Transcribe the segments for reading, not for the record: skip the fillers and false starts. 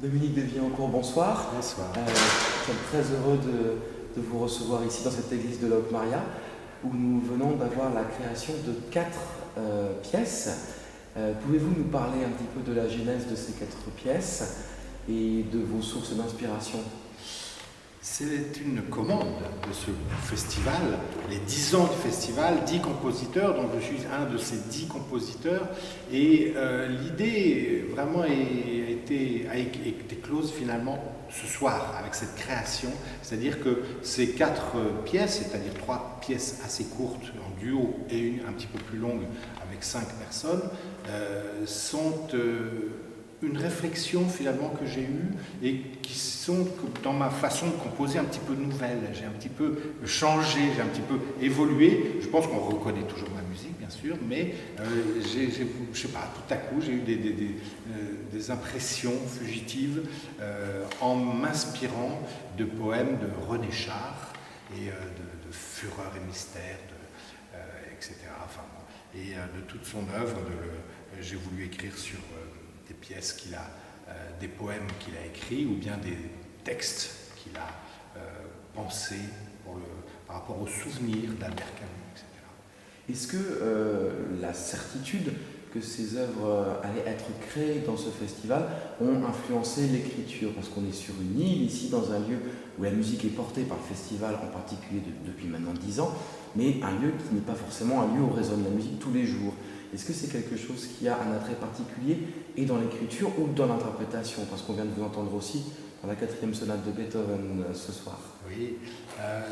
Dominique Devillancourt, bonsoir. Bonsoir. Nous sommes très heureux de vous recevoir ici dans cette église de la Haute-Maria où nous venons d'avoir la création de 4 pièces. Pouvez-vous nous parler un petit peu de la genèse de ces 4 pièces et de vos sources d'inspiration? C'est une commande de ce festival, les 10 ans du festival, 10 compositeurs, donc je suis un de ces 10 compositeurs, et l'idée vraiment a été close finalement ce soir avec cette création, c'est-à-dire que ces 4 pièces, c'est-à-dire 3 pièces assez courtes en duo et une un petit peu plus longue avec 5 personnes, sont une réflexion finalement que j'ai eue et qui sont dans ma façon de composer un petit peu nouvelle. J'ai un petit peu changé, j'ai un petit peu évolué. Je pense qu'on reconnaît toujours ma musique bien sûr, mais je sais pas, tout à coup j'ai eu des impressions fugitives en m'inspirant de poèmes de René Char et de Fureur et Mystère, etc. Enfin, bon, et de toute son œuvre, j'ai voulu écrire sur des pièces qu'il a, des poèmes qu'il a écrits ou bien des textes qu'il a pensés par rapport aux souvenirs d'Albert Camus, etc. Est-ce que la certitude que ces œuvres allaient être créées dans ce festival ont influencé l'écriture? Parce qu'on est sur une île, ici, dans un lieu où la musique est portée par le festival, en particulier depuis maintenant 10 ans, mais un lieu qui n'est pas forcément un lieu où résonne la musique tous les jours. Est-ce que c'est quelque chose qui a un attrait particulier et dans l'écriture ou dans l'interprétation? Parce qu'on vient de vous entendre aussi dans la 4e sonate de Beethoven ce soir. Oui,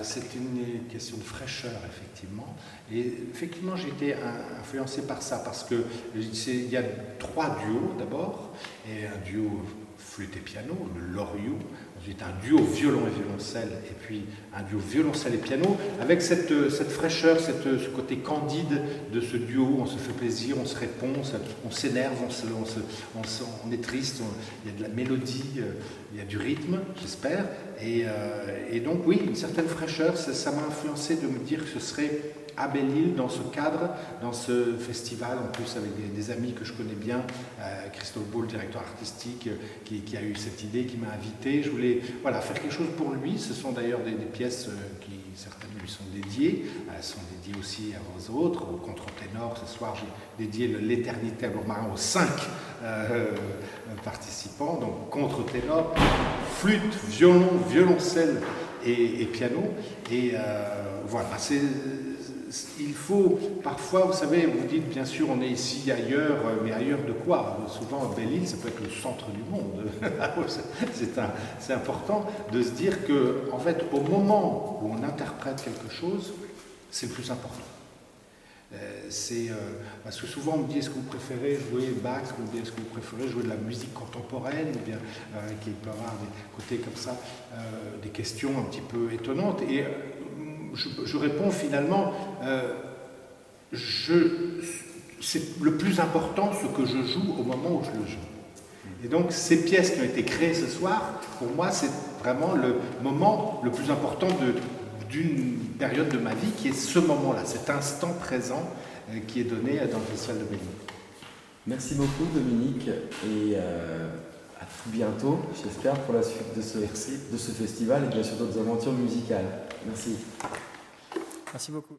c'est une question de fraîcheur, effectivement. Et effectivement, j'ai été influencé par ça, parce qu'il y a 3 duos d'abord, et un duo flûte et piano, le Loriot, ensuite un duo violon et violoncelle, et puis un duo violoncelle et piano, avec cette fraîcheur, ce côté candide de ce duo. On se fait plaisir, on se répond, on s'énerve, on est triste, il y a de la mélodie, il y a du rythme, j'espère, et donc oui, une certaine fraîcheur, ça m'a influencé de me dire que ce serait à Belle-Île, dans ce cadre, dans ce festival, en plus avec des amis que je connais bien, Christophe Beau, le directeur artistique, qui a eu cette idée, qui m'a invité. Je voulais faire quelque chose pour lui. Ce sont d'ailleurs des pièces qui, certaines lui sont dédiées. Elles sont dédiées aussi aux autres, au contre-ténor. Ce soir, j'ai dédié l'éternité à Lourmarin aux 5 participants, donc contre-ténor, flûte, violon, violoncelle et piano. Et voilà, il faut, parfois, vous savez, vous dites, bien sûr, on est ici ailleurs, mais ailleurs de quoi? Souvent, Belle-Île, ça peut être le centre du monde. C'est important de se dire que, en fait, au moment où on interprète quelque chose, c'est le plus important. Parce que souvent, on me dit, est-ce que vous préférez jouer Bach, est-ce que vous préférez jouer de la musique contemporaine, ou bien qu'il peut y avoir des côtés comme ça, des questions un petit peu étonnantes. Et je réponds finalement, c'est le plus important ce que je joue au moment où je le joue. Et donc ces pièces qui ont été créées ce soir, pour moi c'est vraiment le moment le plus important d'une période de ma vie, qui est ce moment-là, cet instant présent qui est donné dans le festival de Belle-Île. Merci beaucoup Dominique et à tout bientôt, j'espère, pour la suite de ce festival et bien sûr d'autres aventures musicales. Merci. Merci beaucoup.